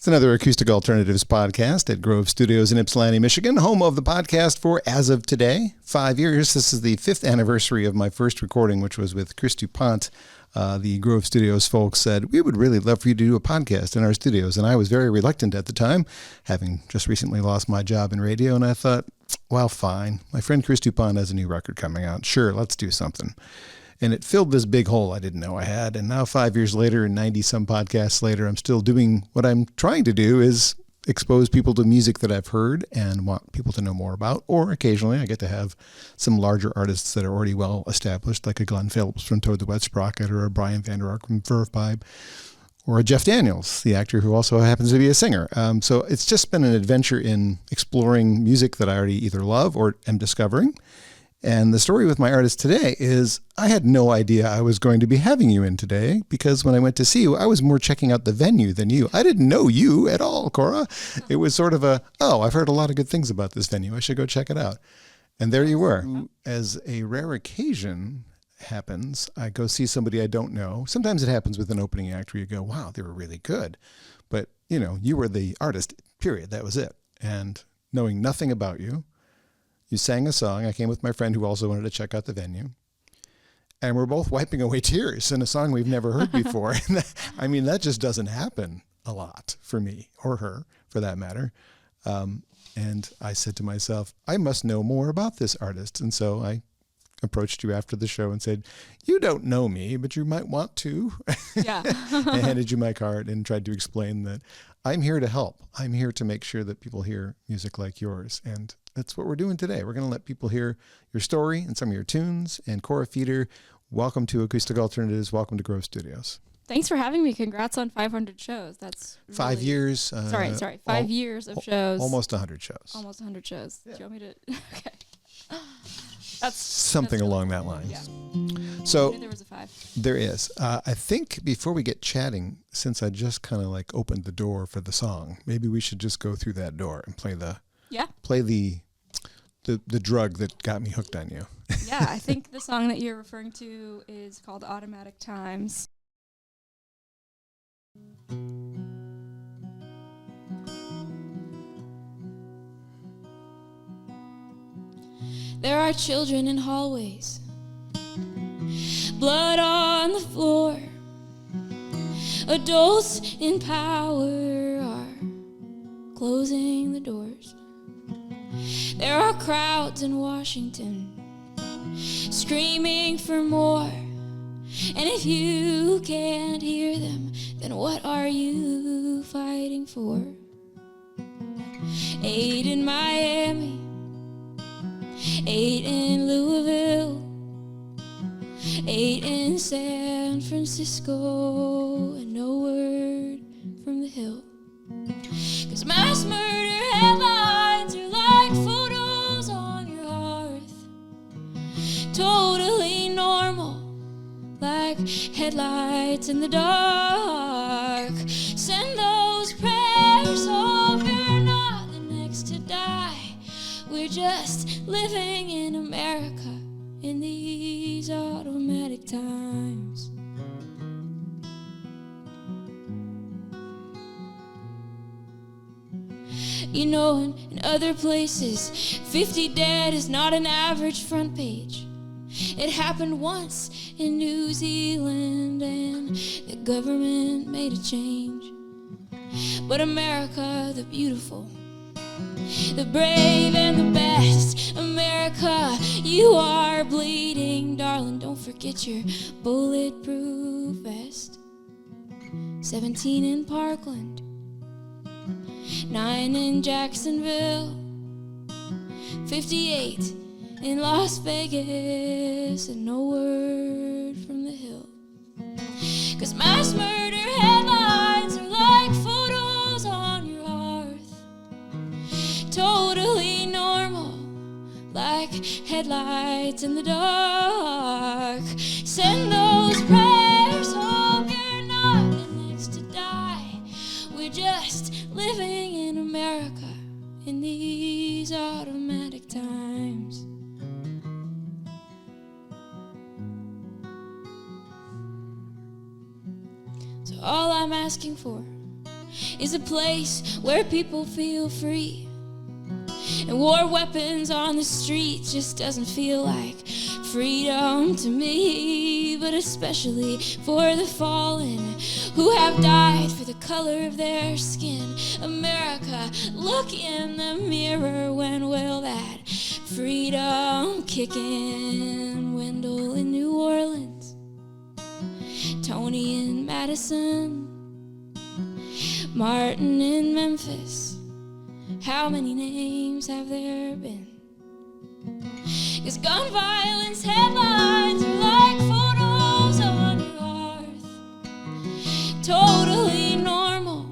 It's another Acoustic Alternatives podcast at Grove Studios in Ypsilanti, Michigan, home of the podcast for, as of today, 5 years. This is the 5th anniversary of my first recording, which was with Chris DuPont. The Grove Studios folks said, we would really love for you to do a podcast in our studios. And I was very reluctant at the time, having just recently lost my job in radio. And I thought, well, fine. My friend Chris DuPont has a new record coming out. Sure, let's do something. And it filled this big hole I didn't know I had. And now 5 years later and 90-some podcasts later, I'm still doing what I'm trying to do is expose people to music that I've heard and want people to know more about. Or occasionally I get to have some larger artists that are already well established, like a Glenn Phillips from Toad the Wet Sprocket or a Brian Van Der Ark from Verve Pipe, or a Jeff Daniels, the actor who also happens to be a singer. So it's just been an adventure in exploring music that I already either love or am discovering. And the story with my artist today is I had no idea I was going to be having you in today because when I went to see you, I was more checking out the venue than you. I didn't know you at all, Kora. It was sort of I've heard a lot of good things about this venue. I should go check it out. And there you were. As a rare occasion happens, I go see somebody I don't know. Sometimes it happens with an opening act where you go, wow, they were really good. But, you were the artist, period. That was it. And knowing nothing about you, you sang a song. I came with my friend who also wanted to check out the venue. And we're both wiping away tears in a song we've never heard before. That just doesn't happen a lot for me or her, for that matter. And I said to myself, I must know more about this artist. And so I approached you after the show and said, you don't know me, but you might want to. Yeah. I handed you my card and tried to explain that I'm here to help. I'm here to make sure that people hear music like yours. And that's what we're doing today. We're going to let people hear your story and some of your tunes. And Kora Feder, welcome to Acoustic Alternatives. Welcome to Grove Studios. Thanks for having me. Congrats on 500 shows. That's really 5 years. Sorry. 5 years of shows. Almost 100 shows. Almost 100 shows. Yeah. Do you want me to? Okay. That's something really along cool. that line. Yeah. So I knew there was a 5. There is. I think before we get chatting, since I just kind of opened the door for the song, maybe we should just go through that door and play the drug that got me hooked on you. Yeah, I think the song that you're referring to is called Automatic Times. There are children in hallways, blood on the floor. Adults in power are closing the doors. There are crowds in Washington screaming for more. And if you can't hear them, then what are you fighting for? 8 in Miami, 8 in Louisville, 8 in San Francisco, and no word from the Hill. 'Cause mass murder headlines are like photos on your hearth, totally normal, like headlights in the dark. Send those prayers, hope you're not the next to die. We're just living in America in these automatic times. In other places, 50 dead is not an average front page. It happened once in New Zealand and the government made a change. But America, the beautiful, the brave and the best, America, you are bleeding, darling. Don't forget your bulletproof vest. 17 in Parkland, 9 in Jacksonville, 58 in Las Vegas, and no word from the Hill. 'Cause mass murder headlines are like photos on your hearth, totally normal, like headlights in the dark. Send those prayers, hope you're not the next to die. We're just living in America in these automatic times. So all I'm asking for is a place where people feel free. And war weapons on the street just doesn't feel like freedom to me, but especially for the fallen who have died for the color of their skin. America, look in the mirror, when will that freedom kick in? Wendell in New Orleans, Tony in Madison, Martin in Memphis. How many names have there been? 'Cause gun violence headlines are like photos on your hearth. Totally normal,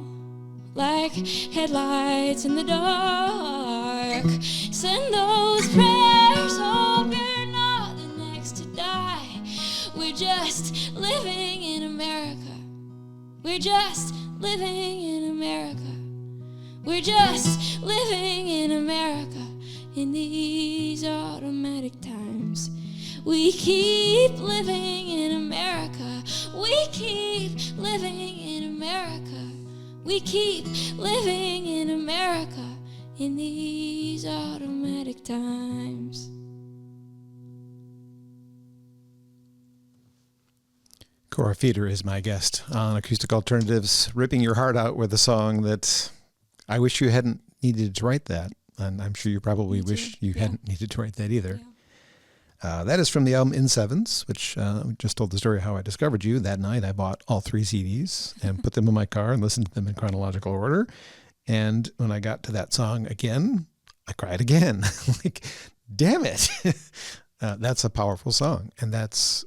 like headlights in the dark. Send those prayers, hope you're not the next to die. We're just living in America. We're just living in America. We're just living in America in these automatic times. We keep living in America. We keep living in America. We keep living in America in these automatic times. Kora Feder is my guest on Acoustic Alternatives, ripping your heart out with a song that I wish you hadn't needed to write that. And I'm sure you probably wish you hadn't needed to write that either. Yeah. That is from the album In Sevens, which just told the story of how I discovered you. That night I bought all 3 CDs and put them in my car and listened to them in chronological order. And when I got to that song again, I cried again. Like, damn it. That's a powerful song. And that's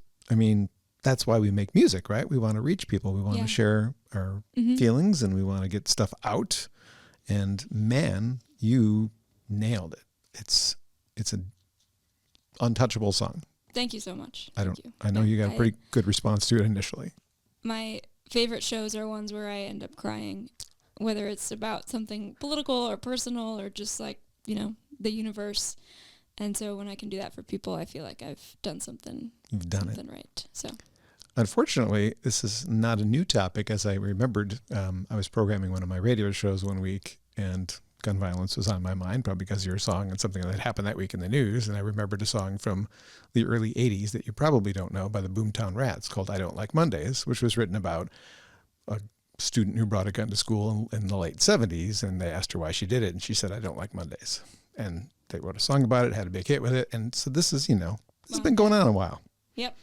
why we make music, right? We want to reach people. We want to share our feelings, and we want to get stuff out. And man, you nailed it. It's an untouchable song. Thank you so much. I know you got a pretty good response to it initially. My favorite shows are ones where I end up crying, whether it's about something political or personal or just like, the universe. And so when I can do that for people, I feel like I've done something. You've done something right. So. Unfortunately, this is not a new topic. As I remembered, I was programming one of my radio shows one week, and gun violence was on my mind, probably because of your song and something that happened that week in the news. And I remembered a song from the early 80s that you probably don't know, by the Boomtown Rats, called I Don't Like Mondays, which was written about a student who brought a gun to school in the late 70s, and they asked her why she did it, and she said, I don't like Mondays. And they wrote a song about it, had a big hit with it. And so this is, this has been going on a while. Yep.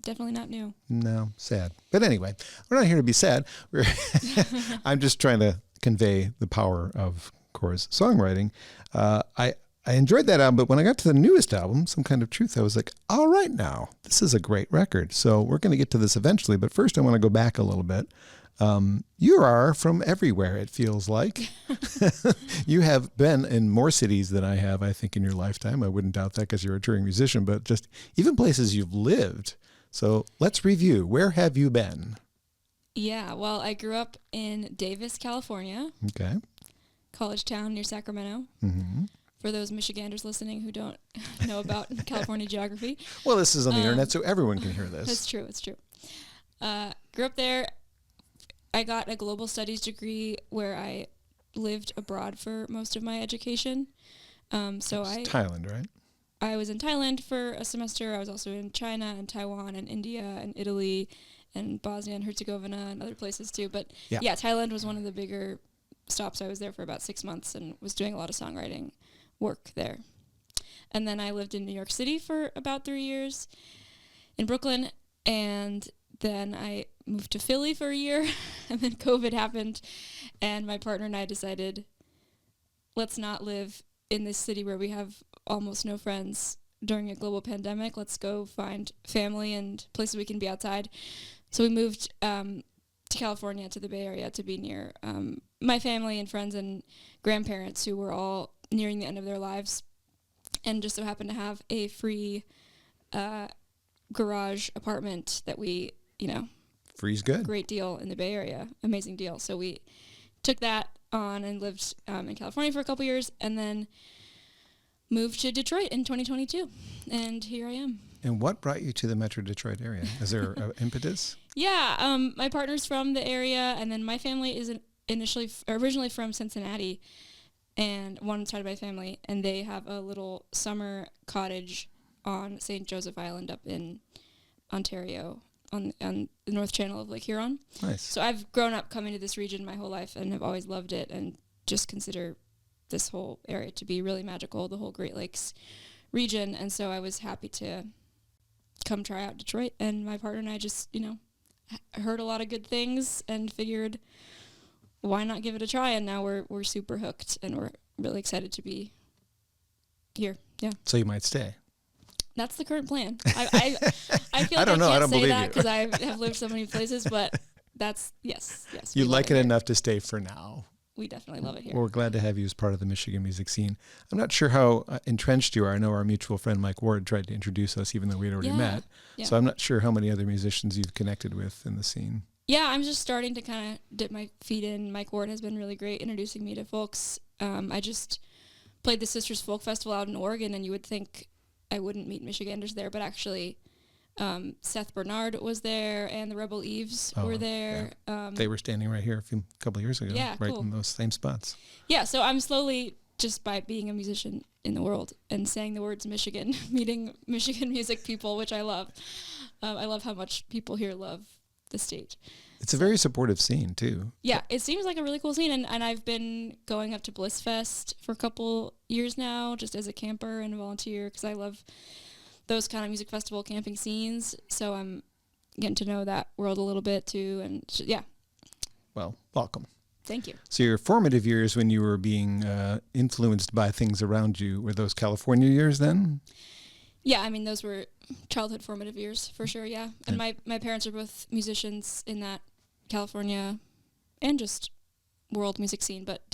Definitely not new. No, sad. But anyway, we're not here to be sad. I'm just trying to convey the power of Kora's songwriting. I enjoyed that album, but when I got to the newest album, Some Kind of Truth, I was like, all right now, this is a great record. So we're going to get to this eventually, but first I want to go back a little bit. You are from everywhere, it feels like. You have been in more cities than I have, I think, in your lifetime. I wouldn't doubt that because you're a touring musician, but just even places you've lived. So let's review. Where have you been? Yeah, well, I grew up in Davis, California. Okay. College town near Sacramento. Mm-hmm. For those Michiganders listening who don't know about California geography. Well, this is on the internet, so everyone can hear this. That's true. It's true. Grew up there. I got a global studies degree where I lived abroad for most of my education. Thailand, right? I was in Thailand for a semester. I was also in China and Taiwan and India and Italy and Bosnia and Herzegovina and other places too. But yeah, Thailand was one of the bigger stops. I was there for about 6 months and was doing a lot of songwriting work there. And then I lived in New York City for about 3 years in Brooklyn. And then I moved to Philly for a year. And then COVID happened. And my partner and I decided, let's not live in this city where we have almost no friends during a global pandemic. Let's go find family and places we can be outside. So we moved to California, to the Bay Area, to be near my family and friends and grandparents who were all nearing the end of their lives, and just so happened to have a free garage apartment that we, free's good. Great deal in the Bay Area. Amazing deal. So we took that on and lived in California for a couple years, and then moved to Detroit in 2022, and here I am. And what brought you to the Metro Detroit area? Is there an impetus? Yeah, my partner's from the area, and then my family is originally from Cincinnati, and one started by family, and they have a little summer cottage on St. Joseph Island up in Ontario on the North Channel of Lake Huron. Nice. So I've grown up coming to this region my whole life and have always loved it, and just consider this whole area to be really magical, the whole Great Lakes region. And so I was happy to come try out Detroit, and my partner and I just, heard a lot of good things and figured, why not give it a try? And now we're super hooked, and we're really excited to be here. Yeah. So you might stay. That's the current plan. I feel like I can't say that because I have lived so many places, but that's yes. You like it enough to stay for now. We definitely love it here. Well, we're glad to have you as part of the Michigan music scene. I'm not sure how entrenched you are. I know our mutual friend Mike Ward tried to introduce us, even though we'd already met. Yeah. So I'm not sure how many other musicians you've connected with in the scene. Yeah, I'm just starting to kind of dip my feet in. Mike Ward has been really great introducing me to folks. I just played the Sisters Folk Festival out in Oregon, and you would think I wouldn't meet Michiganders there, but actually Seth Bernard was there, and the Rebel Eves were there. Yeah. They were standing right here a couple of years ago, right in those same spots. Yeah, so I'm slowly, just by being a musician in the world and saying the words Michigan, meeting Michigan music people, which I love. I love how much people here love the state. It's a very supportive scene, too. Yeah, it seems like a really cool scene, and I've been going up to Bliss Fest for a couple years now, just as a camper and a volunteer, because I love those kind of music festival camping scenes, so I'm getting to know that world a little bit, too, and yeah. Well, welcome. Thank you. So your formative years when you were being influenced by things around you, were those California years then? Yeah, I mean, those were childhood formative years, for sure, yeah. And my parents are both musicians in that California and just world music scene, but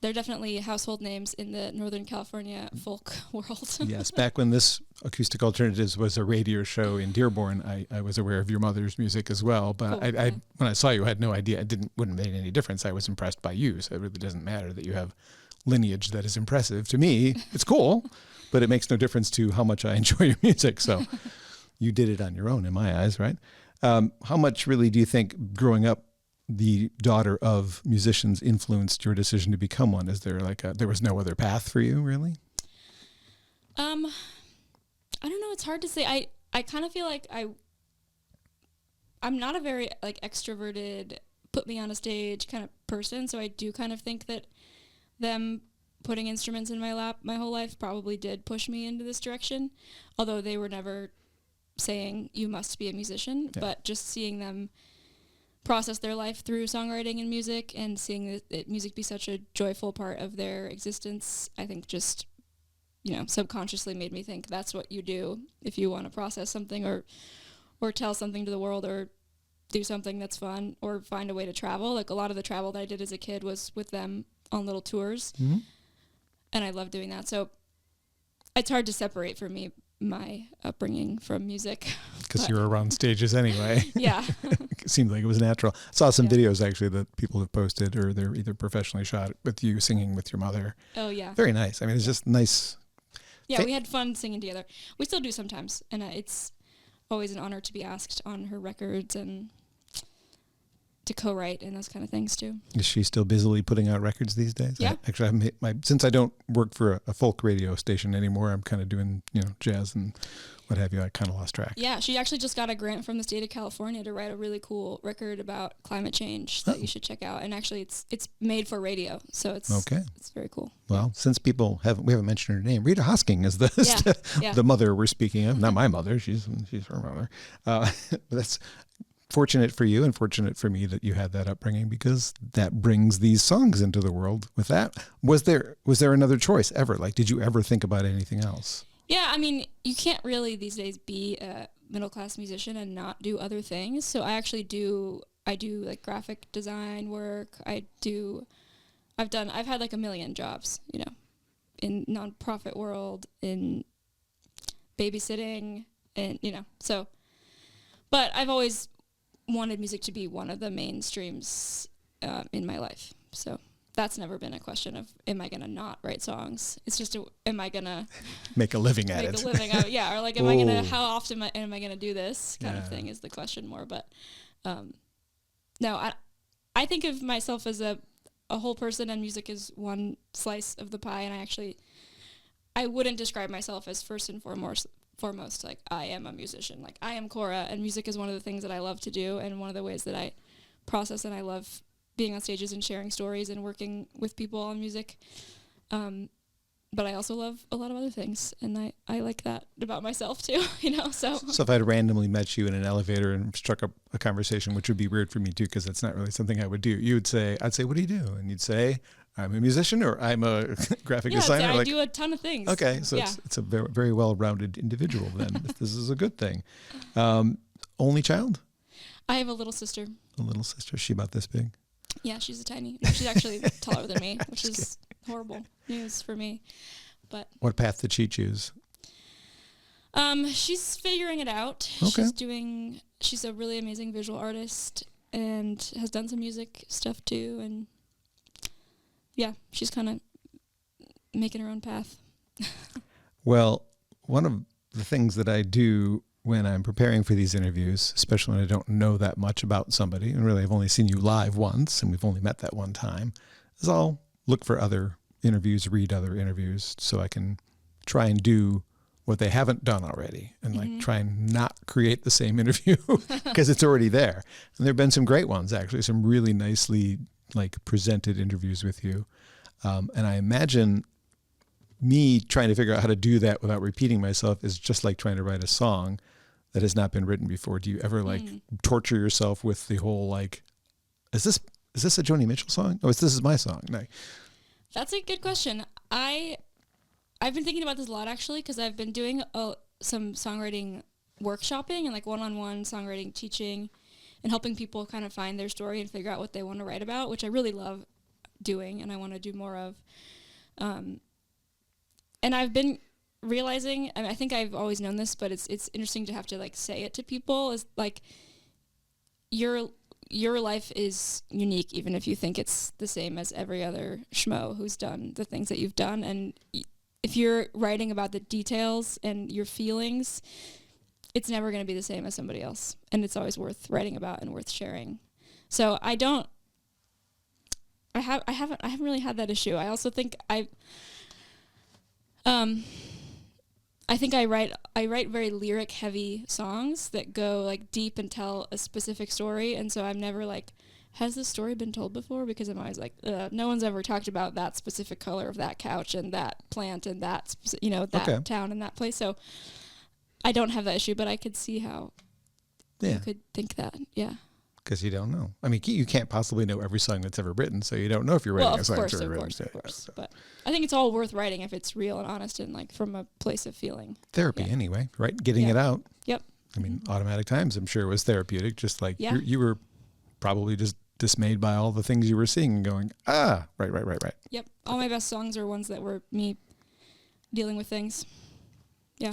they're definitely household names in the Northern California folk world. Yes, back when this Acoustic Alternatives was a radio show in Dearborn, I was aware of your mother's music as well, but cool. When I saw you, I had no idea. It wouldn't make any difference. I was impressed by you, so it really doesn't matter that you have lineage that is impressive. To me, it's cool, but it makes no difference to how much I enjoy your music, so you did it on your own in my eyes, right? How much really do you think growing up the daughter of musicians influenced your decision to become one? Is there there was no other path for you, really? I don't know. It's hard to say. I kind of feel like I'm not a very extroverted, put me on a stage kind of person. So I do kind of think that them putting instruments in my lap my whole life probably did push me into this direction. Although they were never saying you must be a musician, but just seeing them process their life through songwriting and music, and seeing that music be such a joyful part of their existence, I think just, subconsciously made me think that's what you do if you want to process something or tell something to the world or do something that's fun or find a way to travel. Like a lot of the travel that I did as a kid was with them on little tours, and I love doing that. So it's hard to separate for me my upbringing from music. Because you were around stages anyway. Yeah. It seemed like it was natural. I saw some videos actually that people have posted, or they're either professionally shot with you singing with your mother. Oh, yeah. Very nice. I mean, it's just nice. Yeah, we had fun singing together. We still do sometimes, and it's always an honor to be asked on her records and to co-write and those kind of things too. Is she still busily putting out records these days? Yeah. Since I don't work for a folk radio station anymore, I'm kind of doing, jazz and what have you. I kind of lost track. Yeah, she actually just got a grant from the state of California to write a really cool record about climate change that you should check out. And actually it's made for radio, so it's very cool. Well, since we haven't mentioned her name, Rita Hosking is the mother we're speaking of. Not my mother, she's her mother. That's fortunate for you and fortunate for me that you had that upbringing, because that brings these songs into the world with that. Was there another choice ever? Did you ever think about anything else? Yeah, I mean, you can't really these days be a middle-class musician and not do other things. So I do graphic design work. I've had a million jobs, in nonprofit world, in babysitting, and, so, but I've always wanted music to be one of the mainstreams in my life. So that's never been a question of, am I going to not write songs? It's just, am I going to make a living at it? Make a living out, yeah. Or am I going to, how often am I going to do this kind of thing is the question more. But no, I think of myself as a whole person, and music is one slice of the pie, and I wouldn't describe myself as first and foremost, like, I am a musician. Like, I am Kora, and music is one of the things that I love to do, and one of the ways that I process, and I love being on stages and sharing stories and working with people on music. But I also love a lot of other things, and I like that about myself too, so. So if I'd randomly met you in an elevator and struck up a conversation, which would be weird for me too, because that's not really something I would do, I'd say, what do you do? And you'd say, I'm a musician, or I'm a graphic designer. I do a ton of things. Okay, so it's a very, very well-rounded individual then, if this is a good thing. Only child? I have a little sister. A little sister. Is she about this big? Yeah, she's she's actually taller than me, which is horrible news for me. But what path did she choose? She's figuring it out. Okay. She's a really amazing visual artist and has done some music stuff too, and yeah, she's kind of making her own path. Well, one of the things that I do when I'm preparing for these interviews, especially when I don't know that much about somebody, and really I've only seen you live once, and we've only met that one time, is I'll look for other interviews, read other interviews, so I can try and do what they haven't done already, and like try and not create the same interview because it's already there. And there've been some great ones, actually, some really nicely like presented interviews with you. And I imagine me trying to figure out how to do that without repeating myself is just like trying to write a song that has not been written before. Do you ever like torture yourself with the whole like, is this a Joni Mitchell song? Oh, this is my song. No. That's a good question. I've been thinking about this a lot, actually, because I've been doing some songwriting workshopping and like one-on-one songwriting teaching and helping people kind of find their story and figure out what they want to write about, which I really love doing and I want to do more of. And I've been realizing, I think I've always known this, but it's interesting to have to like say it to people, is like your life is unique, even if you think it's the same as every other schmo who's done the things that you've done. And if you're writing about the details and your feelings, it's never going to be the same as somebody else, and it's always worth writing about and worth sharing. So I haven't really had that issue. I also think I think I write very lyric heavy songs that go like deep and tell a specific story, and so I'm never like, has this story been told before? Because I'm always like, no one's ever talked about that specific color of that couch and that plant and that that town and that place. So I don't have that issue, but I could see how you could think that. Yeah. Because you don't know. I mean, you can't possibly know every song that's ever written, so you don't know if you're writing a song that's ever written. Of course. But I think it's all worth writing if it's real and honest and like from a place of feeling. Therapy anyway, right? Getting it out. Yep. I mean, Automatic Times, I'm sure, was therapeutic, just like you were probably just dismayed by all the things you were seeing and going, right. Yep. All my best songs are ones that were me dealing with things. Yeah.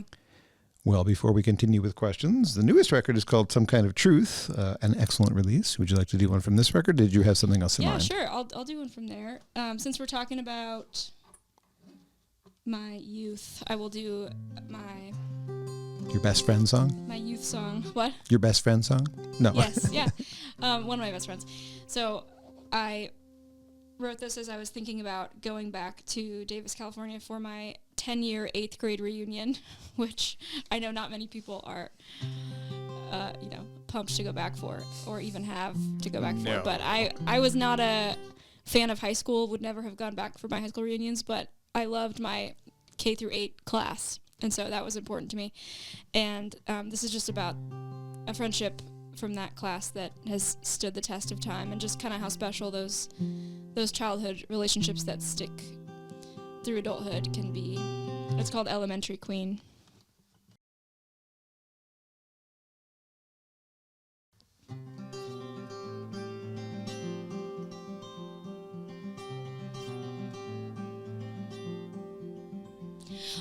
Well, before we continue with questions, the newest record is called Some Kind of Truth, an excellent release. Would you like to do one from this record? Did you have something else in mind? Yeah, sure. I'll do one from there. Since we're talking about my youth, I will do your best friend song? My youth song. What? Your best friend song? No. Yes, yeah. One of my best friends. So I wrote this as I was thinking about going back to Davis, California for my 10-year 8th grade reunion, which I know not many people are, pumped to go back for, or even have to go back for. But I was not a fan of high school, would never have gone back for my high school reunions, but I loved my K through 8 class, and so that was important to me. And this is just about a friendship from that class that has stood the test of time, and just kind of how special those childhood relationships that stick through adulthood can be. It's called Elementary Queen.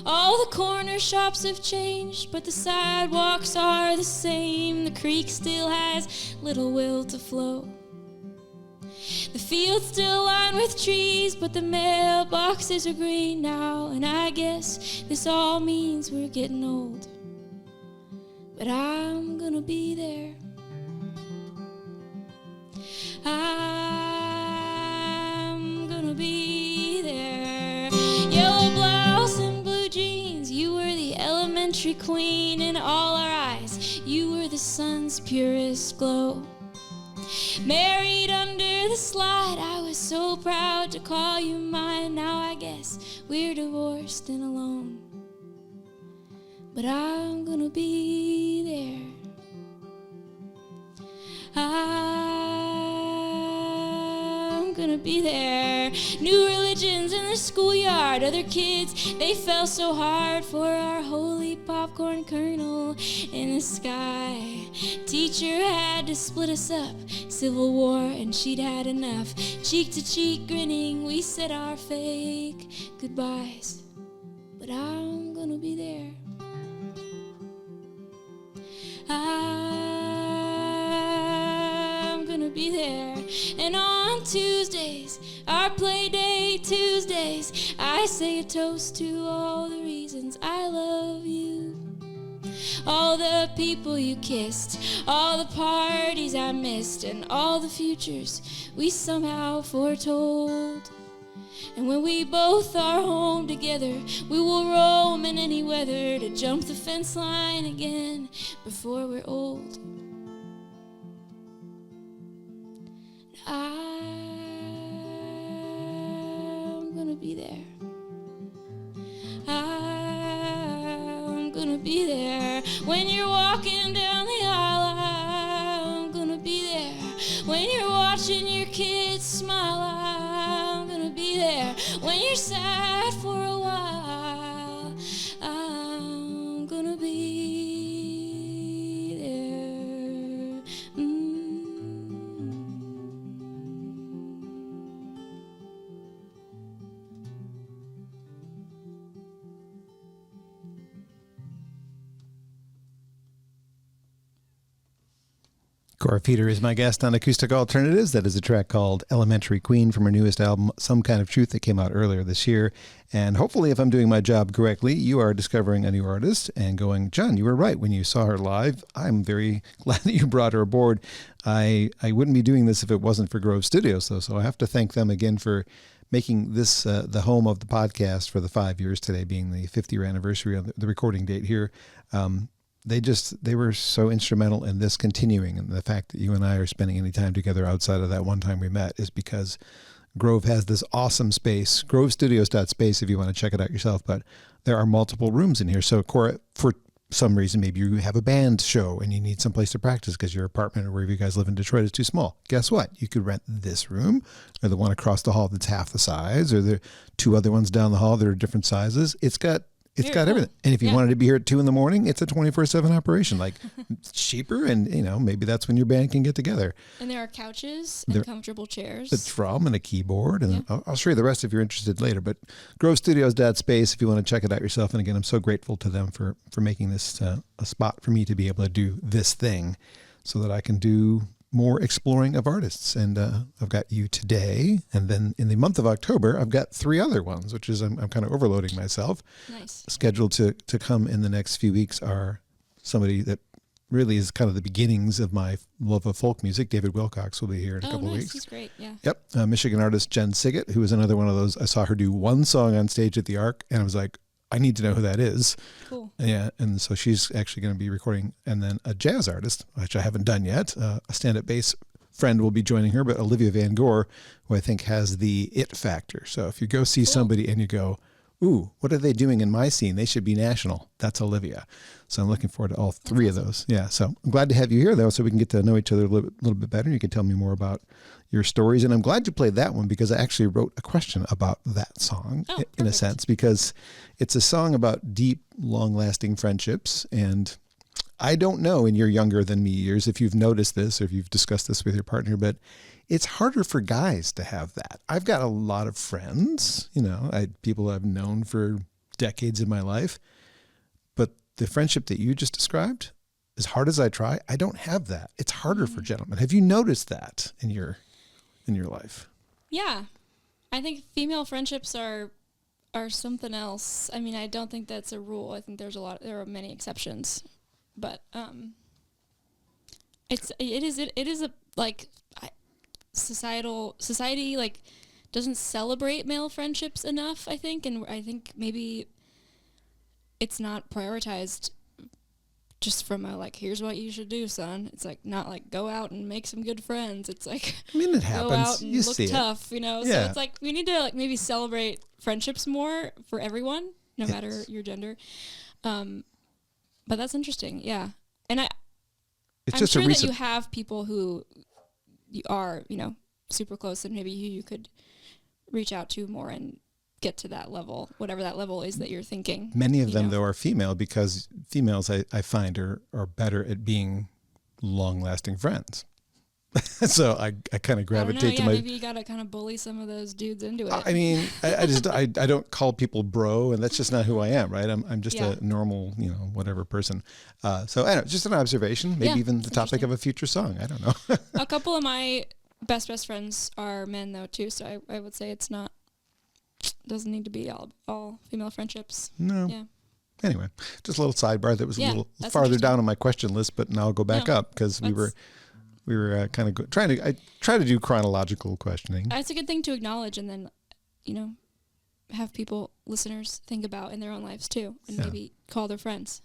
All the corner shops have changed, but the sidewalks are the same. The creek still has little will to flow. The field's still lined with trees, but the mailboxes are green now. And I guess this all means we're getting old, but I'm gonna be there. queen in all our eyes. You were the sun's purest glow. Married under the slide, I was so proud to call you mine. Now I guess we're divorced and alone, but I'm gonna be there. I'm gonna be there. New religions in the schoolyard. Other kids, they fell so hard for our holy popcorn kernel in the sky. Teacher had to split us up. Civil War, and she'd had enough. Cheek to cheek grinning, we said our fake goodbyes. But I'm gonna be there. I'm gonna be there. And on Tuesdays, our play day Tuesdays, I say a toast to all the reasons I love you. All the people you kissed, all the parties I missed, and all the futures we somehow foretold. And when we both are home together, we will roam in any weather to jump the fence line again before we're old. I'm gonna be there. I'm gonna be there. When you're walking down the aisle, I'm gonna be there. When you're watching your kids smile, I'm gonna be there. When you're sad for a while, I'm gonna be there. Kora Feder is my guest on Acoustic Alternatives. That is a track called Elementary Queen from her newest album, Some Kind of Truth, that came out earlier this year. And hopefully, if I'm doing my job correctly, you are discovering a new artist and going, John, you were right when you saw her live. I'm very glad that you brought her aboard. I wouldn't be doing this if it wasn't for Grove Studios, though, so I have to thank them again for making this the home of the podcast for the 5 years, today being the 50th anniversary of the recording date here. They were so instrumental in this continuing, and the fact that you and I are spending any time together outside of that one time we met is because Grove has this awesome space, grovestudios.space if you want to check it out yourself, but there are multiple rooms in here. So Kora, for some reason, maybe you have a band show and you need some place to practice because your apartment or wherever you guys live in Detroit is too small. Guess what? You could rent this room or the one across the hall that's half the size, or the two other ones down the hall that are different sizes. It's got everything. And if you wanted to be here at 2 a.m, it's a 24/7 operation. Like, it's cheaper, and maybe that's when your band can get together. And there are couches and comfortable chairs. A drum and a keyboard, and I'll show you the rest if you're interested later. But grovestudios.space if you want to check it out yourself. And again, I'm so grateful to them for making this a spot for me to be able to do this thing, so that I can do more exploring of artists. And I've got you today, and then in the month of October I've got 3 other ones, which is I'm kind of overloading myself. Nice. Scheduled to come in the next few weeks are somebody that really is kind of the beginnings of my love of folk music. David Wilcox will be here in a couple of weeks. He's great. Yeah. Yep. Michigan artist Jen Siggett, who is another one of those. I saw her do one song on stage at the Arc, and I was like, I need to know who that is. Cool. Yeah, and so she's actually going to be recording. And then a jazz artist, which I haven't done yet, a stand-up bass friend will be joining her, but Olivia Van Gore, who I think has the it factor. So if you go see somebody and you go, ooh, what are they doing in my scene? They should be national. That's Olivia. So I'm looking forward to all 3 of those. Yeah, so I'm glad to have you here, though, so we can get to know each other a little bit better. You can tell me more about your stories. And I'm glad you played that one, because I actually wrote a question about that song, in a sense, because it's a song about deep, long-lasting friendships. And I don't know, in your younger than me years, if you've noticed this or if you've discussed this with your partner, but it's harder for guys to have that. I've got a lot of friends, people I've known for decades in my life, but the friendship that you just described, as hard as I try, I don't have that. It's harder for gentlemen. Have you noticed that in your life? Yeah. I think female friendships are something else. I mean, I don't think that's a rule. I think there are many exceptions, but it is a like society like doesn't celebrate male friendships enough, I think, and I think maybe it's not prioritized just from a, like, here's what you should do, son. It's like, not like, go out and make some good friends. It's like, I mean, it happens. Go out and you look see tough, you know? Yeah. So it's like, we need to, like, maybe celebrate friendships more for everyone, no matter your gender. But that's interesting, yeah. And I'm just sure that you have people who you are, you know, super close, and maybe you could reach out to more and get to that level, whatever that level is that you're thinking. Many of them, though, are female, because females, I find, are better at being long-lasting friends. So I kind of gravitate to my... maybe you got to kind of bully some of those dudes into it. I mean, I don't call people bro, and that's just not who I am, right? I'm just a normal, you know, whatever person. So I don't know, just an observation, maybe even the topic of a future song. I don't know. A couple of my best friends are men, though, too. So I would say it's not, doesn't need to be all female friendships. No. Yeah. Anyway, just a little sidebar that was a little farther interesting. down on my question list, but now I'll go back up, because we were kind of I try to do chronological questioning. It's a good thing to acknowledge, and then, you know, have people, listeners, think about in their own lives too, and maybe call their friends.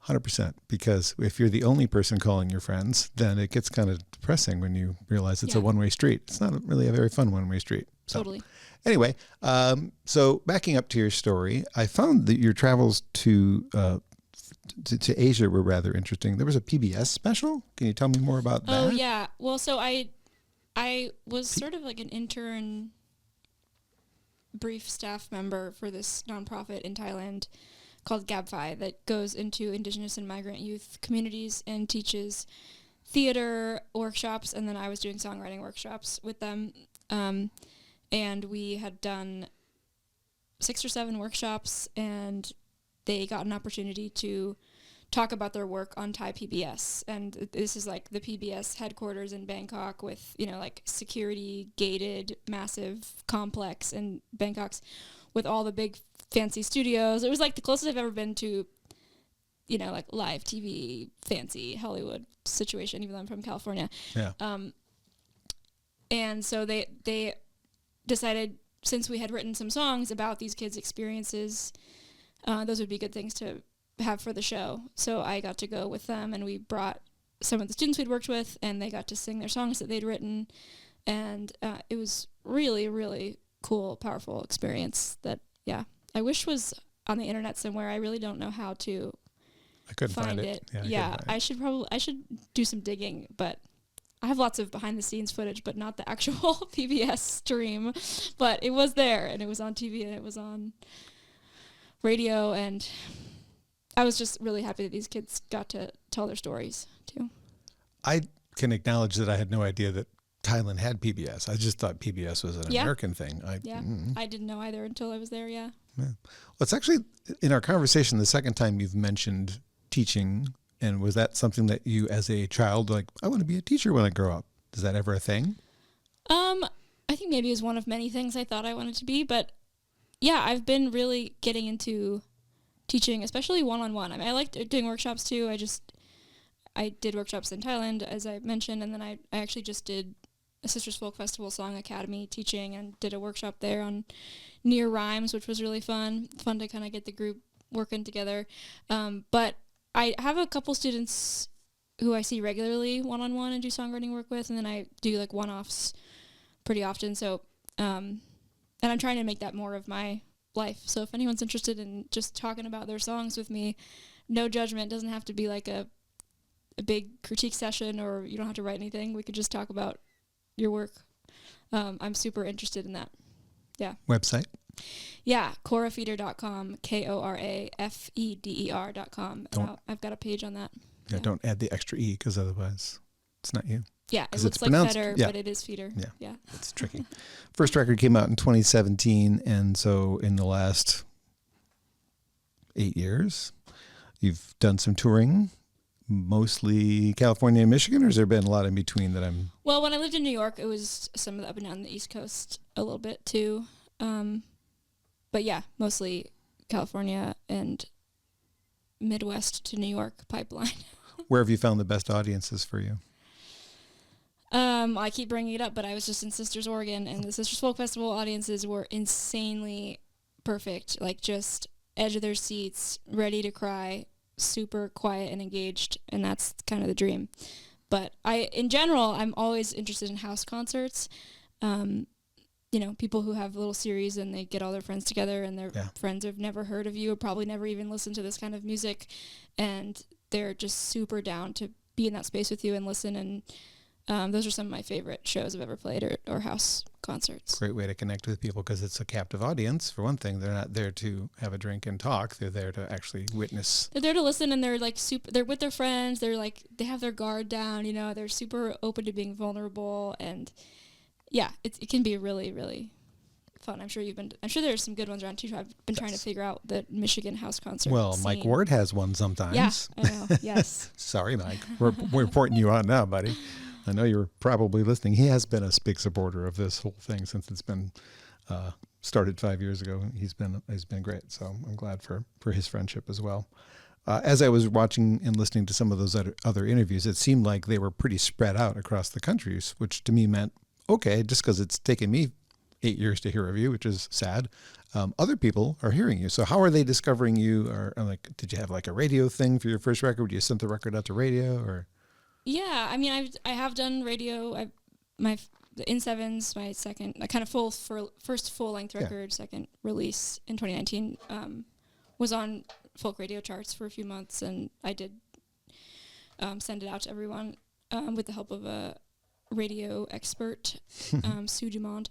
100%, because if you're the only person calling your friends, then it gets kind of depressing when you realize it's a one-way street. It's not really a very fun one-way street. So, totally. Anyway, so backing up to your story, I found that your travels to Asia were rather interesting. There was a PBS special. Can you tell me more about that? Oh yeah. Well, so I was sort of like an intern, brief staff member for this nonprofit in Thailand called Gabfi that goes into Indigenous and migrant youth communities and teaches theater workshops. And then I was doing songwriting workshops with them. And we had done 6 or 7 workshops, and they got an opportunity to talk about their work on Thai PBS. And this is like the PBS headquarters in Bangkok with, you know, like security gated, massive complex in Bangkok's with all the big fancy studios. It was like the closest I've ever been to, you know, like live TV, fancy Hollywood situation, even though I'm from California. Yeah. And so they decided, since we had written some songs about these kids' experiences, those would be good things to have for the show. So I got to go with them, and we brought some of the students we'd worked with, and they got to sing their songs that they'd written. And it was really, really cool, powerful experience that, I wish was on the internet somewhere. I really don't know how to I couldn't find it. I should do some digging, but I have lots of behind the scenes footage, but not the actual PBS stream. But it was there, and it was on TV, and it was on radio, and I was just really happy that these kids got to tell their stories too. I can acknowledge that I had no idea that Thailand had PBS. I just thought PBS was an American thing. I didn't know either until I was there. Yeah. Well, it's actually in our conversation the second time you've mentioned teaching. And was that something that you, as a child, like, I want to be a teacher when I grow up? Is that ever a thing? I think maybe it was one of many things I thought I wanted to be, but yeah, I've been really getting into teaching, especially one-on-one. I mean, I like doing workshops too. I did workshops in Thailand, as I mentioned, and then I actually just did a Sisters Folk Festival Song Academy teaching and did a workshop there on near rhymes, which was really fun to kind of get the group working together. But I have a couple students who I see regularly one-on-one and do songwriting work with, and then I do like one-offs pretty often. So, and I'm trying to make that more of my life. So if anyone's interested in just talking about their songs with me, no judgment. Doesn't have to be like a big critique session, or you don't have to write anything. We could just talk about your work. I'm super interested in that. Yeah. Website? Yeah, KoraFeder.com, KoraFeder.com. I've got a page on that. Yeah, don't add the extra E, because otherwise it's not you. Yeah, it looks like Feder, but it is Feder. Yeah. It's tricky. First record came out in 2017, and so in the last 8 years, you've done some touring, mostly California and Michigan, or has there been a lot in between that I'm... Well, when I lived in New York, it was some of the up and down the East Coast a little bit too. But yeah, mostly California and Midwest to New York pipeline. Where have you found the best audiences for you? I keep bringing it up, but I was just in Sisters, Oregon, and the Sisters Folk Festival audiences were insanely perfect, like just edge of their seats, ready to cry, super quiet and engaged, and that's kind of the dream. But in general, I'm always interested in house concerts. People who have little series and they get all their friends together, and their friends have never heard of you or probably never even listened to this kind of music, and they're just super down to be in that space with you and listen. And those are some of my favorite shows I've ever played, or house concerts. Great way to connect with people because it's a captive audience. For one thing, they're not there to have a drink and talk. They're there to actually witness. They're there to listen, and they're like they're with their friends. They're like, they have their guard down, they're super open to being vulnerable. And yeah, it can be really, really fun. I'm sure there's some good ones around too. I've been trying to figure out the Michigan house concert Well, scene. Mike Ward has one sometimes. Yeah, I know. Yes. Sorry, Mike. We're reporting you on now, buddy. I know you're probably listening. He has been a big supporter of this whole thing since it's been started 5 years ago. He's been great. So I'm glad for his friendship as well. As I was watching and listening to some of those other interviews, it seemed like they were pretty spread out across the countries, which to me meant, okay, just because it's taken me 8 years to hear of you, which is sad, other people are hearing you. So how are they discovering you? Or like, did you have like a radio thing for your first record? Did you send the record out to radio or? Yeah, I mean, I have done radio. The In7's my second, kind of first full length record, second release in 2019, was on folk radio charts for a few months, and I did send it out to everyone with the help of a radio expert, Sue Dumont.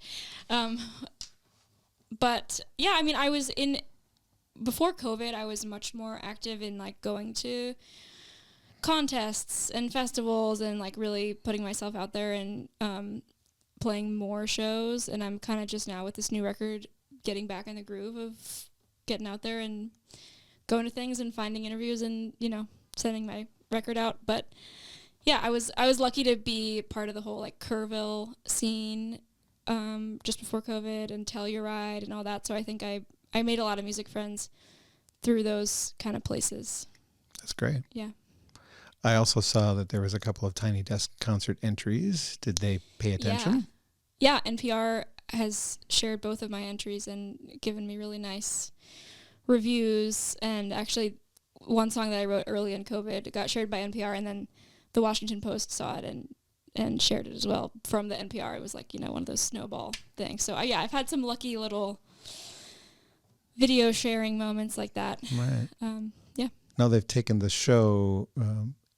But yeah, I mean, before COVID, I was much more active in like going to contests and festivals and like really putting myself out there and playing more shows. And I'm kind of just now with this new record getting back in the groove of getting out there and going to things and finding interviews and sending my record out. But yeah, I was lucky to be part of the whole like Kerrville scene just before COVID and Telluride and all that. So I think I made a lot of music friends through those kind of places. That's great. Yeah. I also saw that there was a couple of Tiny Desk concert entries. Did they pay attention? Yeah, NPR has shared both of my entries and given me really nice reviews. And actually, one song that I wrote early in COVID got shared by NPR, and then the Washington Post saw it and shared it as well from the NPR. It was like, one of those snowball things. So, I've had some lucky little video sharing moments like that. Right. Yeah. Now they've taken the show,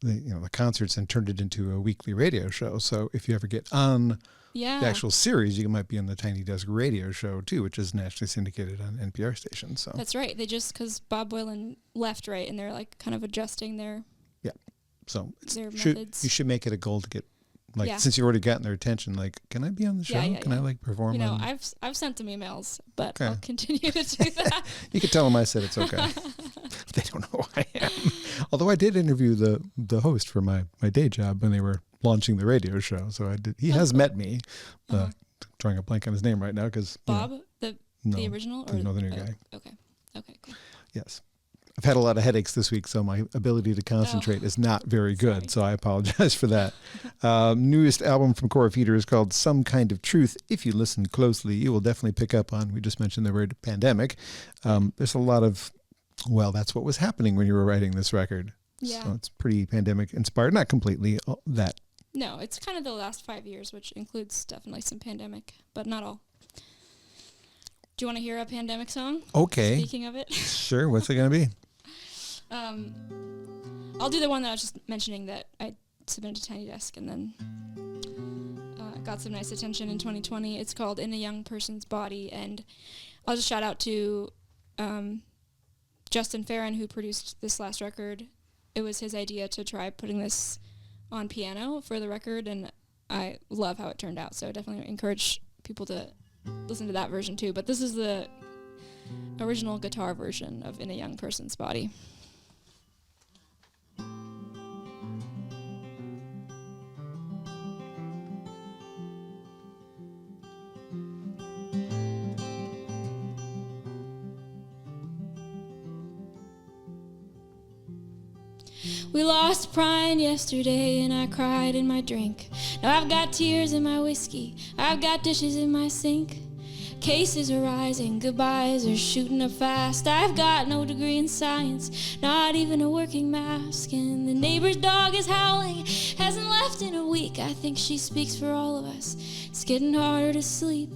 the concerts, and turned it into a weekly radio show. So if you ever get on the actual series, you might be on the Tiny Desk radio show too, which is nationally syndicated on NPR stations. So that's right. They just, because Bob Boylan left, right, and they're like kind of adjusting their methods. You should make it a goal to get, since you've already gotten their attention, like, can I be on the show? Can I like perform? I've sent them emails, but I'll continue to do that. You can tell them I said it's okay. They don't know who I am. Although I did interview the host for my day job when they were launching the radio show. So I did. He has met me. Drawing a blank on his name right now because Bob, the original, or the new guy. Okay, cool. Yes. I've had a lot of headaches this week, so my ability to concentrate is not very good. So I apologize for that. Newest album from Kora Feder is called Some Kind of Truth. If you listen closely, you will definitely pick up on, we just mentioned the word pandemic. There's a lot of, that's what was happening when you were writing this record. Yeah. So it's pretty pandemic inspired. Not completely that. No, it's kind of the last 5 years, which includes definitely some pandemic, but not all. Do you want to hear a pandemic song? Okay. Speaking of it. Sure. What's it going to be? I'll do the one that I was just mentioning that I submitted to Tiny Desk and then got some nice attention in 2020. It's called In a Young Person's Body, and I'll just shout out to Justin Farron, who produced this last record. It was his idea to try putting this on piano for the record, and I love how it turned out, so I definitely encourage people to listen to that version too. But this is the original guitar version of In a Young Person's Body. We lost Brian yesterday and I cried in my drink. Now I've got tears in my whiskey, I've got dishes in my sink. Cases are rising, goodbyes are shooting up fast. I've got no degree in science, not even a working mask. And the neighbor's dog is howling, hasn't left in a week. I think she speaks for all of us. It's getting harder to sleep,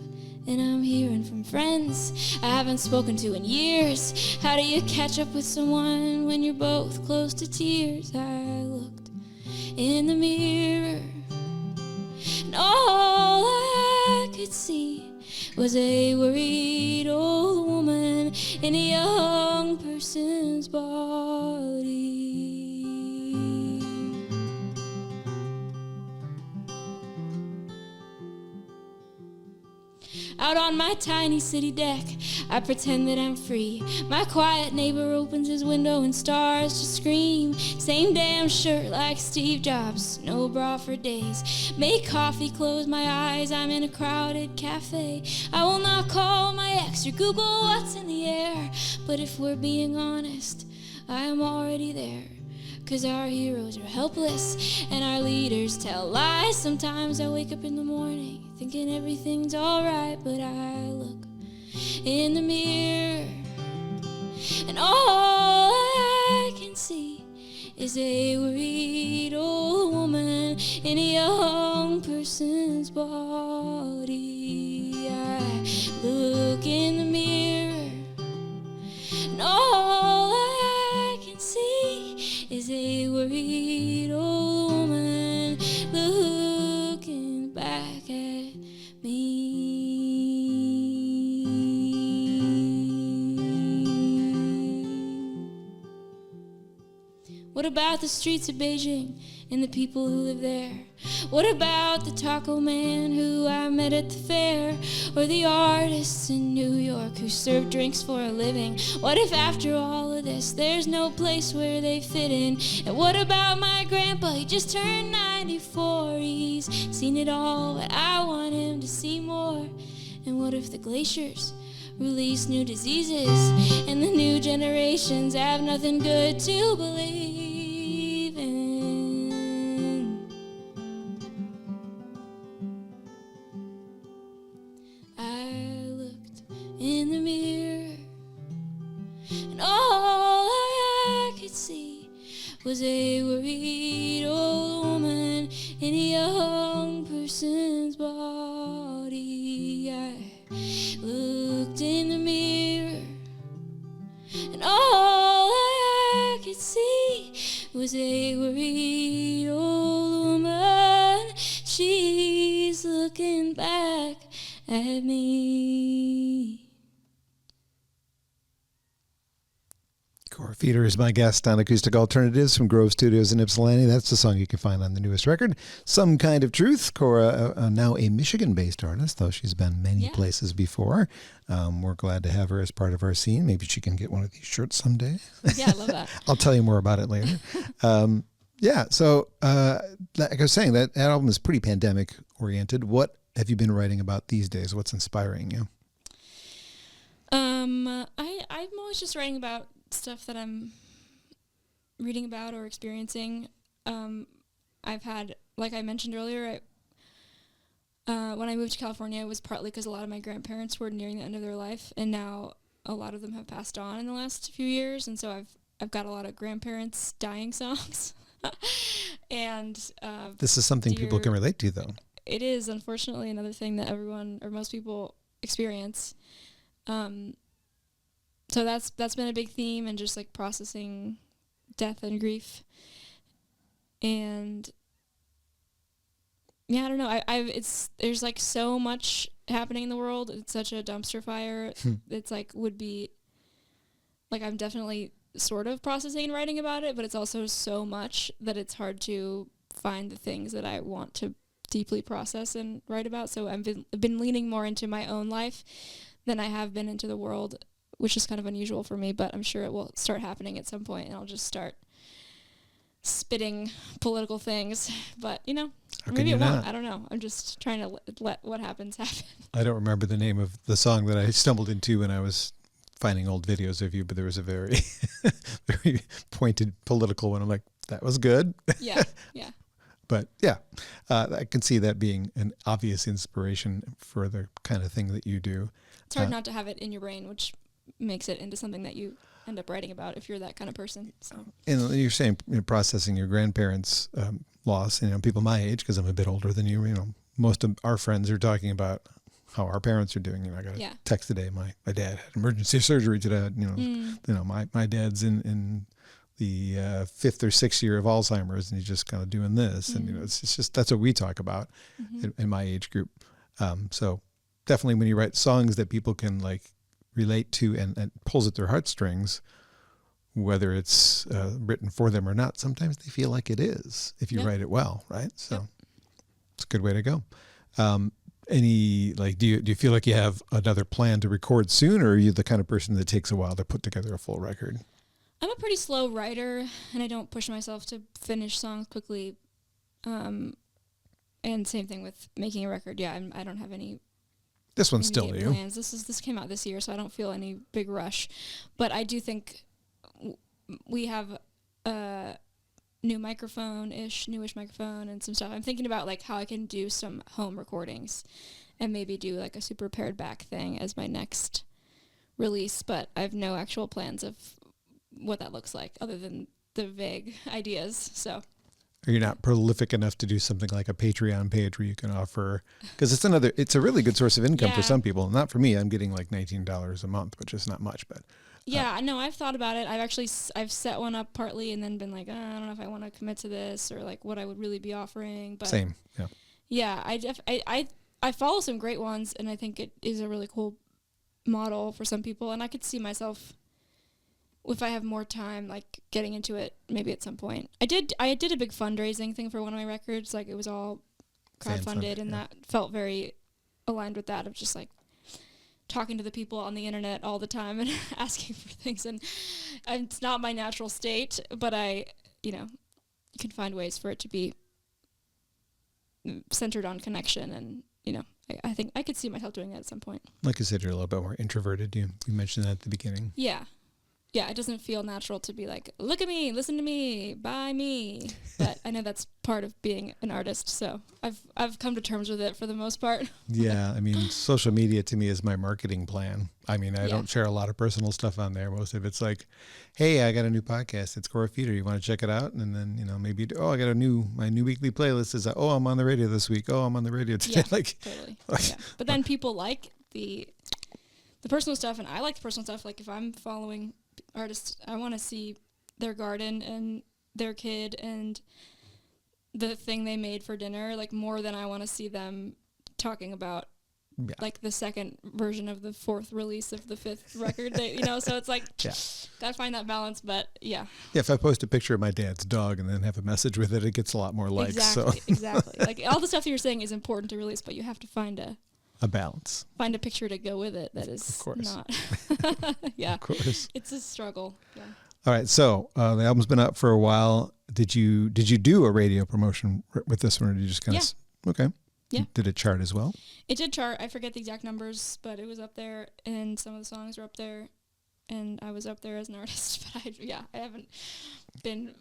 and I'm hearing from friends I haven't spoken to in years. How do you catch up with someone when you're both close to tears? I looked in the mirror, and all I could see was a worried old woman in a young person's body. Out on my tiny city deck, I pretend that I'm free. My quiet neighbor opens his window and starts to scream. Same damn shirt like Steve Jobs, no bra for days. Make coffee, close my eyes, I'm in a crowded cafe. I will not call my ex or Google what's in the air. But if we're being honest, I am already there. 'Cause our heroes are helpless and our leaders tell lies. Sometimes I wake up in the morning thinking everything's alright, but I look in the mirror and all I can see is a worried old woman in a young person's body. I look in the mirror and all I can see is a worried old woman looking back at me. What about the streets of Beijing and the people who live there? What about the taco man who I met at the fair? Or the artists in New York who serve drinks for a living? What if after all of this there's no place where they fit in? And what about my grandpa? He just turned 94. He's seen it all, but I want him to see more. And what if the glaciers release new diseases and the new generations have nothing good to believe in? I looked in the mirror and all I could see was a worried old woman in a young person's body. I looked in the mirror and all I could see was a worried old woman. She's looking back at me. Kora Feder is my guest on Acoustic Alternatives from Grove Studios in Ypsilanti. That's the song you can find on the newest record, Some Kind of Truth. Kora, now a Michigan-based artist, though she's been many places before. We're glad to have her as part of our scene. Maybe she can get one of these shirts someday. Yeah, I love that. I'll tell you more about it later. So like I was saying, that album is pretty pandemic-oriented. What have you been writing about these days? What's inspiring you? I'm always just writing about stuff that I'm reading about or experiencing. I've had, like I mentioned earlier, when I moved to California, it was partly because a lot of my grandparents were nearing the end of their life, and now a lot of them have passed on in the last few years, and so I've got a lot of grandparents dying songs. And this is something people can relate to, though. It is, unfortunately, another thing that everyone or most people experience. So that's been a big theme, and just like processing death and grief. And yeah, I don't know. There's like so much happening in the world. It's such a dumpster fire. It's like would be like I'm definitely sort of processing and writing about it, but it's also so much that it's hard to find the things that I want to deeply process and write about. So I've been leaning more into my own life than I have been into the world, which is kind of unusual for me, but I'm sure it will start happening at some point, and I'll just start spitting political things. But, maybe it won't. I don't know. I'm just trying to let what happens happen. I don't remember the name of the song that I stumbled into when I was finding old videos of you, but there was a very, very pointed political one. I'm like, that was good. Yeah. But yeah, I can see that being an obvious inspiration for the kind of thing that you do. It's hard not to have it in your brain, which makes it into something that you end up writing about if you're that kind of person. So. And you're saying processing your grandparents' loss, people my age, because I'm a bit older than you, most of our friends are talking about how our parents are doing. I got a text today. My dad had emergency surgery today. My dad's in the 5th or 6th year of Alzheimer's, and he's just kind of doing this. And, it's just, that's what we talk about in my age group. So definitely when you write songs that people can relate to and pulls at their heartstrings, whether it's written for them or not, sometimes they feel like it is if you write it well, right? So it's a good way to go. Do you feel like you have another plan to record soon, or are you the kind of person that takes a while to put together a full record? I'm a pretty slow writer, and I don't push myself to finish songs quickly. And same thing with making a record. Yeah, I don't have any. This one's still new. Plans. This came out this year, so I don't feel any big rush. But I do think we have a newish microphone and some stuff. I'm thinking about how I can do some home recordings, and maybe do a super pared back thing as my next release. But I have no actual plans of what that looks like other than the vague ideas. So are you not prolific enough to do something like a Patreon page where you can offer, because it's a really good source of income for some people. Not for me. I'm getting $19 a month, which is not much, but no, I've thought about it. I've set one up partly and then been I don't know if I want to commit to this or what I would really be offering. But same. Yeah. I follow some great ones, and I think it is a really cool model for some people, and I could see myself, if I have more time, getting into it maybe at some point. I did a big fundraising thing for one of my records. It was all crowdfunded, and that felt very aligned with that, of just talking to the people on the internet all the time and asking for things. And it's not my natural state, but I can find ways for it to be centered on connection. And, I think I could see myself doing that at some point. Like you said, you're a little bit more introverted. You mentioned that at the beginning. Yeah. Yeah, it doesn't feel natural to be look at me, listen to me, buy me. But I know that's part of being an artist, so I've come to terms with it for the most part. Yeah, social media to me is my marketing plan. I don't share a lot of personal stuff on there. Most of it's hey, I got a new podcast. It's Kora Feder. You want to check it out? And then, maybe, I got my new weekly playlist is, I'm on the radio this week. Oh, I'm on the radio today. Yeah, totally. Yeah. But then people like the personal stuff, and I like the personal stuff. If I'm following artists, I want to see their garden and their kid and the thing they made for dinner, more than I want to see them talking about the second version of the 4th release of the 5th record. So it's gotta find that balance. But yeah, if I post a picture of my dad's dog and then have a message with it, it gets a lot more likes. Exactly. All the stuff that you're saying is important to release, but you have to find a balance. Find a picture to go with it that is of course. Not. Yeah. Of course. It's a struggle. Yeah. All right. So the album's been out for a while. Did you do a radio promotion with this one, or did you just kind of? Okay. Yeah. Did it chart as well? It did chart. I forget the exact numbers, but it was up there, and some of the songs were up there, and I was up there as an artist. But I haven't been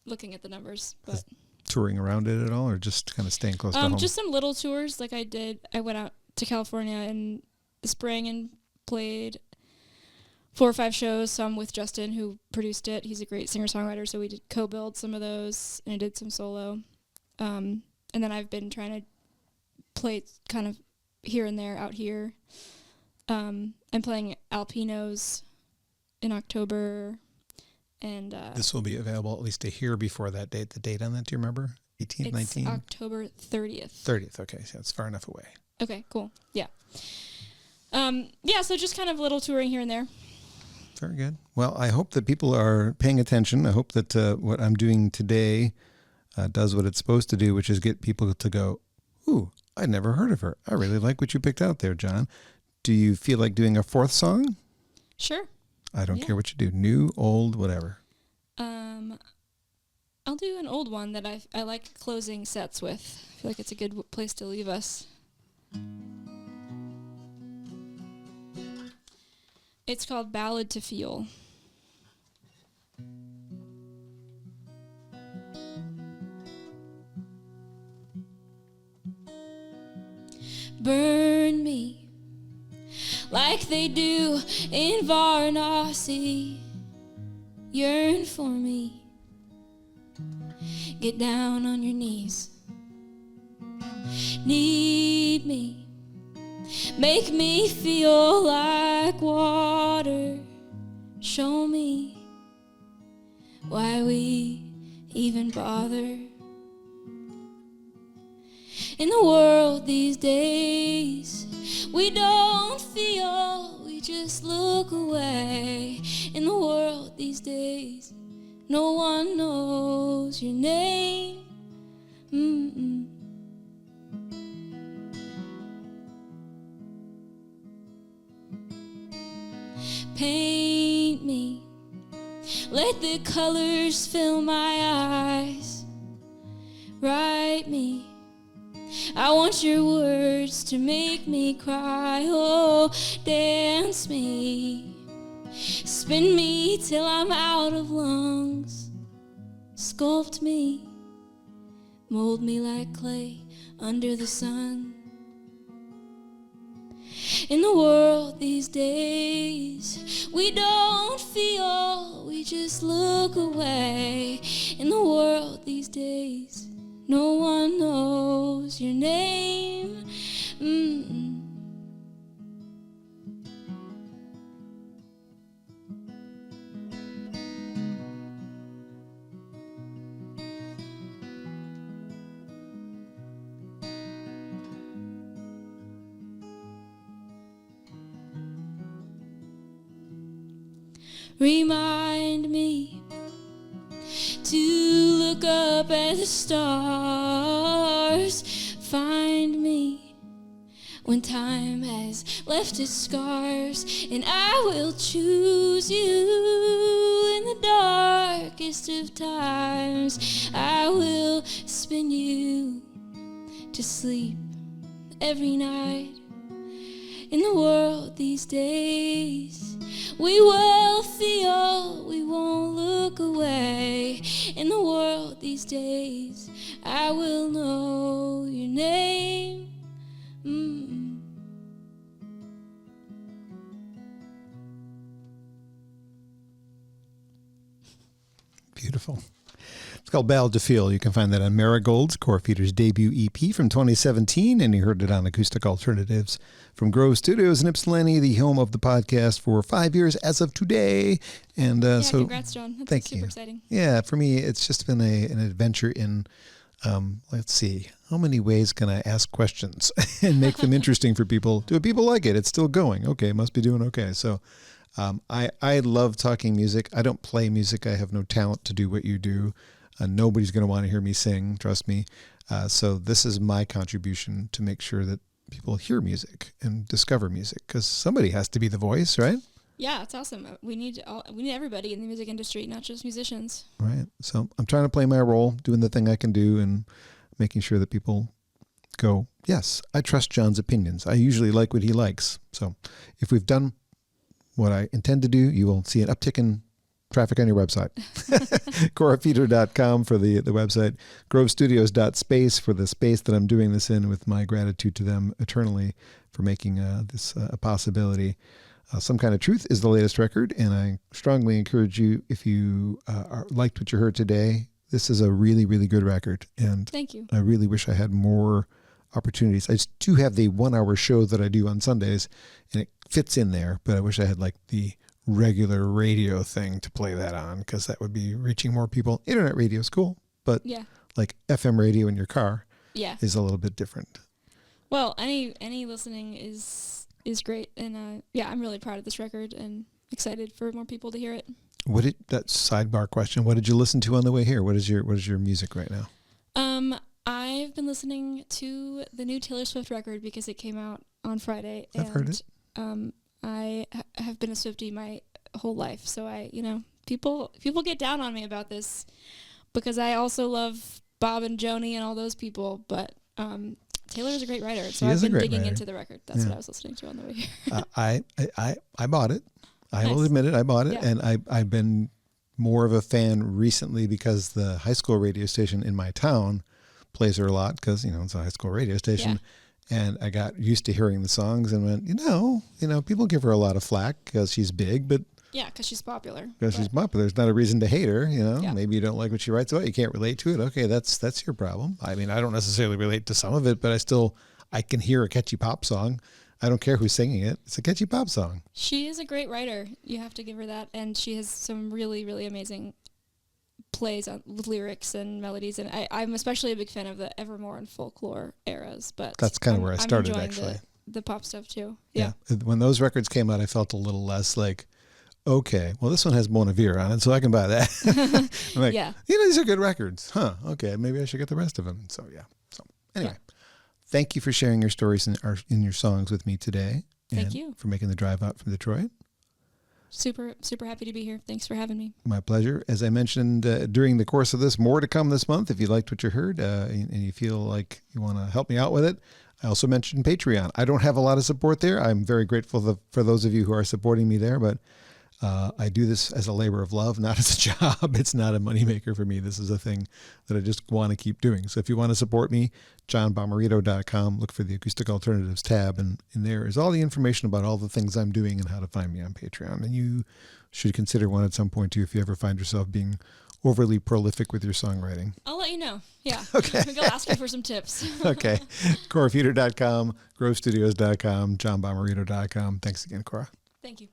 looking at the numbers, but. Touring around it at all, or just kind of staying close to home? Just some little tours I did. I went out to California in the spring and played 4 or 5 shows, some with Justin, who produced it. He's a great singer-songwriter, so we did co-build some of those, and I did some solo. And then I've been trying to play kind of here and there out here. I'm playing Alpinos in October. And this will be available at least to hear before that date. The date on that, do you remember? 18th, 19th? It's October 30th. 30th, okay. So it's far enough away. Okay, cool. Yeah. So just kind of little touring here and there. Very good. Well, I hope that people are paying attention. I hope that what I'm doing today does what it's supposed to do, which is get people to go, ooh, I'd never heard of her. I really like what you picked out there, John. Do you feel like doing a 4th song? Sure. I don't care what you do. New, old, whatever. I'll do an old one that I like closing sets with. I feel like it's a good place to leave us. It's called Ballad to Feel. burn me like they do in Varanasi. Yearn for me. Get down on your knees. Need me. Make me feel like water. Show me why we even bother. In the world these days, we don't feel, we just look away. In the world these days, no one knows your name. Mm-mm. Paint me, let the colors fill my eyes. Write me, I want your words to make me cry. Oh, dance me, spin me till I'm out of lungs. Sculpt me, mold me like clay under the sun. In the world these days, we don't feel, we just look away. In the world these days, no one knows your name. Mm-mm. Remind me to look up at the stars. Find me when time has left its scars, and I will choose you in the darkest of times. I will spin you to sleep every night. In the world these days, we will feel, we won't look away. In the world these days, I will know your name. Mm-mm. Beautiful. It's called Ballad to Feel. You can find that on Marigold's, Kora Feder's debut EP from 2017, and you heard it on Acoustic Alternatives from Grove Studios in Ypsilanti, the home of the podcast for 5 years as of today. And so, congrats, John. That's thank super you. Exciting. Yeah, for me, it's just been an adventure in, let's see, how many ways can I ask questions and make them interesting for people? Do people like it? It's still going. Okay, must be doing okay. So I love talking music. I don't play music. I have no talent to do what you do. Nobody's going to want to hear me sing, trust me. So this is my contribution to make sure that people hear music and discover music, because somebody has to be the voice, right? Yeah, it's awesome. We need everybody in the music industry, not just musicians. Right. So I'm trying to play my role, doing the thing I can do, and making sure that people go, yes, I trust John's opinions. I usually like what he likes. So if we've done what I intend to do, you will see an uptick in traffic on your website. KoraFeder.com for the website. GroveStudios.space for the space that I'm doing this in, with my gratitude to them eternally for making this a possibility. Some Kind of Truth is the latest record, and I strongly encourage you, if you liked what you heard today, this is a really, really good record. And thank you. I really wish I had more opportunities. I do have the 1 hour show that I do on Sundays, and it fits in there, but I wish I had like the regular radio thing to play that on, because that would be reaching more people. Internet radio is cool, but like FM radio in your car is a little bit different. Well, any listening is great, and I'm really proud of this record and excited for more people to hear it. That sidebar question, what did you listen to on the way here? What is your music right now? I've been listening to the new Taylor Swift record because it came out on Friday. I've heard it. I have been a Swiftie my whole life, so people get down on me about this because I also love Bob and Joni and all those people, but Taylor is a great writer, so I've been digging into the record. That's what I was listening to on the way here. I bought it. I will admit it. I bought it, and I've been more of a fan recently because the high school radio station in my town plays her a lot, because it's a high school radio station. And I got used to hearing the songs and went, people give her a lot of flack because she's big, but yeah, because she's popular. because she's popular, there's not a reason to hate her. Yeah. Maybe you don't like what she writes about. You can't relate to it. Okay, that's your problem. I mean, I don't necessarily relate to some of it, but I can hear a catchy pop song. I don't care who's singing it. It's a catchy pop song. She is a great writer. You have to give her that. And she has some really, really amazing plays with lyrics and melodies. And I'm especially a big fan of the Evermore and Folklore eras. But that's kind of where I started, I'm actually. The pop stuff, too. Yeah. When those records came out, I felt a little less like, okay, well, this one has Bon Iver on it, so I can buy that. I'm like, these are good records. Huh, okay, maybe I should get the rest of them. So, yeah. So, anyway. Yeah. Thank you for sharing your stories in your songs with me today. Thank you. For making the drive out from Detroit. Super, super happy to be here. Thanks for having me. My pleasure. As I mentioned during the course of this, more to come this month. If you liked what you heard and you feel like you want to help me out with it, I also mentioned Patreon. I don't have a lot of support there. I'm very grateful for those of you who are supporting me there, but I do this as a labor of love, not as a job. It's not a moneymaker for me. This is a thing that I just want to keep doing. So if you want to support me, johnbomarito.com, look for the Acoustic Alternatives tab, and in there is all the information about all the things I'm doing and how to find me on Patreon. And you should consider one at some point too if you ever find yourself being overly prolific with your songwriting. I'll let you know. Yeah. Okay. Maybe I'll ask you for some tips. Okay. KoraFeder.com, GroveStudios.com, johnbomarito.com. Thanks again, Kora. Thank you.